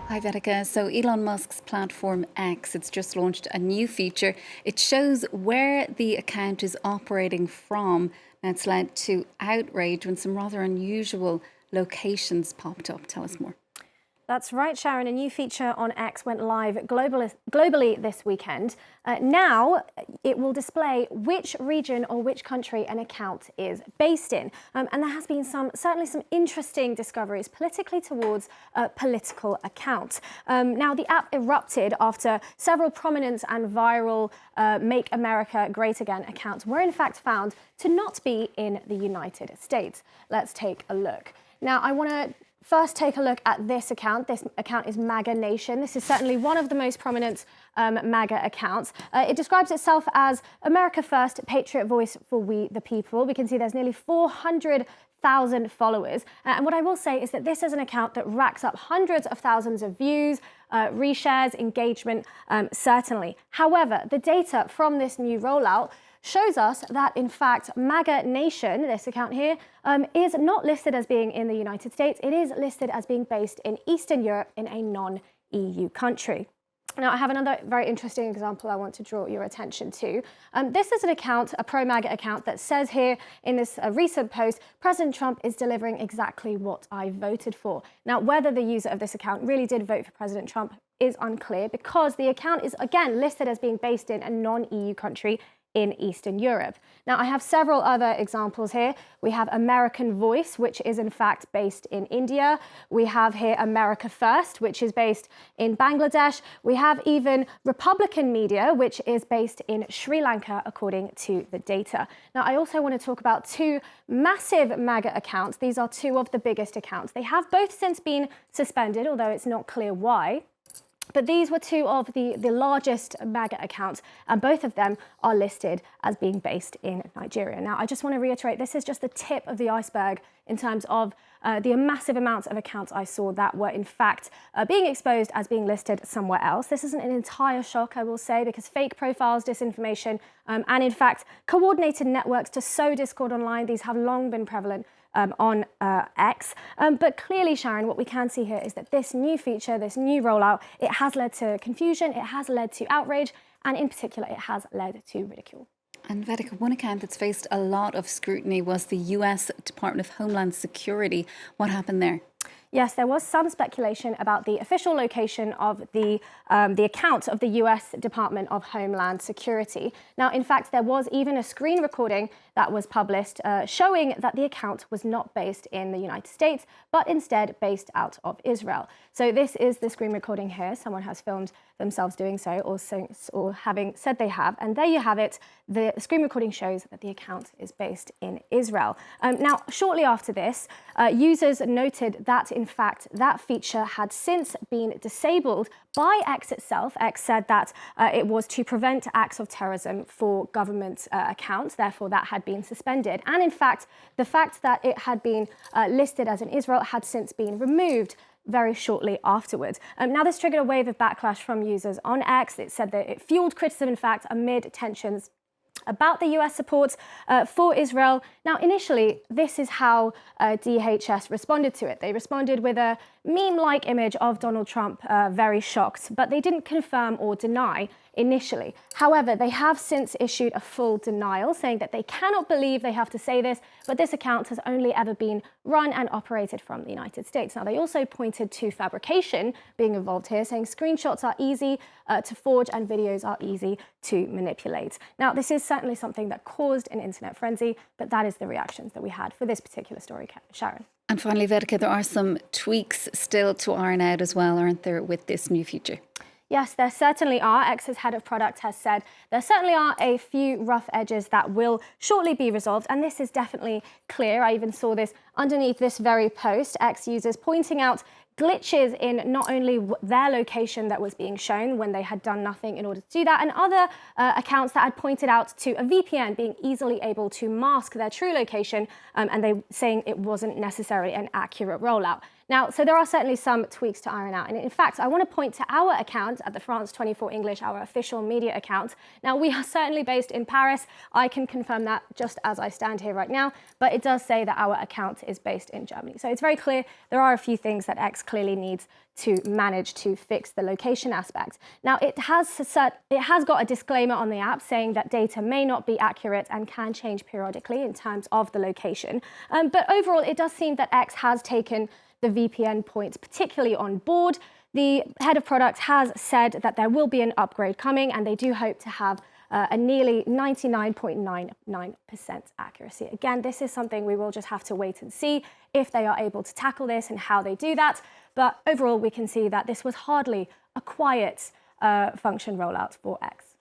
Hi Vedika. So Elon Musk's platform X, it's just launched a new feature. It shows where the account is operating from. Now it's led to outrage when some rather unusual locations popped up. Tell us more. That's right, Sharon. A new feature on X went live globally this weekend. Now it will display which region or which country an account is based in. And there has been certainly some interesting discoveries politically towards political accounts. Now the app erupted after several prominent and viral Make America Great Again accounts were in fact found to not be in the United States. Let's take a look. Now I want to first take a look at this account. This account is MAGA Nation. This is certainly one of the most prominent MAGA accounts. It describes itself as America First, Patriot Voice for We the People. We can see there's nearly 400,000 followers. And what I will say is that this is an account that racks up hundreds of thousands of views, reshares, engagement, certainly. However, the data from this new rollout shows us that, in fact, MAGA Nation, this account here, is not listed as being in the United States. It is listed as being based in Eastern Europe in a non-EU country. Now, I have another very interesting example I want to draw your attention to. This is an account, a pro-MAGA account, that says here in this recent post, President Trump is delivering exactly what I voted for. Now, whether the user of this account really did vote for President Trump is unclear because the account is, again, listed as being based in a non-EU country in Eastern Europe. Now, I have several other examples here. We have American Voice, which is in fact based in India. We have here America First, which is based in Bangladesh. We have even Republican Media, which is based in Sri Lanka, according to the data. Now, I also want to talk about two massive MAGA accounts. These are two of the biggest accounts. They have both since been suspended, although it's not clear why. But these were two of the largest MAGA accounts, and both of them are listed as being based in Nigeria. Now, I just want to reiterate, this is just the tip of the iceberg in terms of the massive amounts of accounts I saw that were in fact being exposed as being listed somewhere else. This isn't an entire shock, I will say, because fake profiles, disinformation, and in fact, coordinated networks to sow discord online, these have long been prevalent on X. But clearly, Sharon, what we can see here is that this new feature, this new rollout, it has led to confusion, it has led to outrage, and in particular, it has led to ridicule. And Vedika, one account that's faced a lot of scrutiny was the US Department of Homeland Security. What happened there? Yes, there was some speculation about the official location of the account of the US Department of Homeland Security. Now, in fact, there was even a screen recording that was published showing that the account was not based in the United States, but instead based out of Israel. So this is the screen recording here. Someone has filmed themselves doing so, or having said they have. And there you have it. The screen recording shows that the account is based in Israel. Now, shortly after this, users noted that, in fact, that feature had since been disabled by X itself. X said that it was to prevent acts of terrorism for government accounts. Therefore, that had been suspended. And in fact, the fact that it had been listed as in Israel had since been removed very shortly afterwards. Now, this triggered a wave of backlash from users on X. It said that it fueled criticism, in fact, amid tensions about the US support for Israel. Now, initially, this is how DHS responded to it. They responded with a meme-like image of Donald Trump, very shocked, but they didn't confirm or deny initially. However, they have since issued a full denial, saying that they cannot believe they have to say this, but this account has only ever been run and operated from the United States. Now, they also pointed to fabrication being involved here, saying screenshots are easy to forge and videos are easy to manipulate. Now, this is certainly something that caused an internet frenzy, but that is the reactions that we had for this particular story, Sharon. And finally, Vedika, there are some tweaks still to iron out as well, aren't there, with this new feature? Yes, there certainly are. X's head of product has said there certainly are a few rough edges that will shortly be resolved, and this is definitely clear. I even saw this underneath this very post, X users pointing out glitches in not only their location that was being shown when they had done nothing in order to do that, and other accounts that had pointed out to a VPN being easily able to mask their true location, and they saying it wasn't necessarily an accurate rollout. Now, so there are certainly some tweaks to iron out. And in fact, I want to point to our account at the France 24 English, our official media account. Now, we are certainly based in Paris. I can confirm that just as I stand here right now, but it does say that our account is based in Germany. So it's very clear there are a few things that X clearly needs to manage to fix the location aspect. Now, it has got a disclaimer on the app saying that data may not be accurate and can change periodically in terms of the location. But overall, it does seem that X has taken the VPN points particularly on board. The head of product has said that there will be an upgrade coming, and they do hope to have a nearly 99.99% accuracy. Again, this is something we will just have to wait and see if they are able to tackle this and how they do that. But overall, we can see that this was hardly a quiet function rollout for X.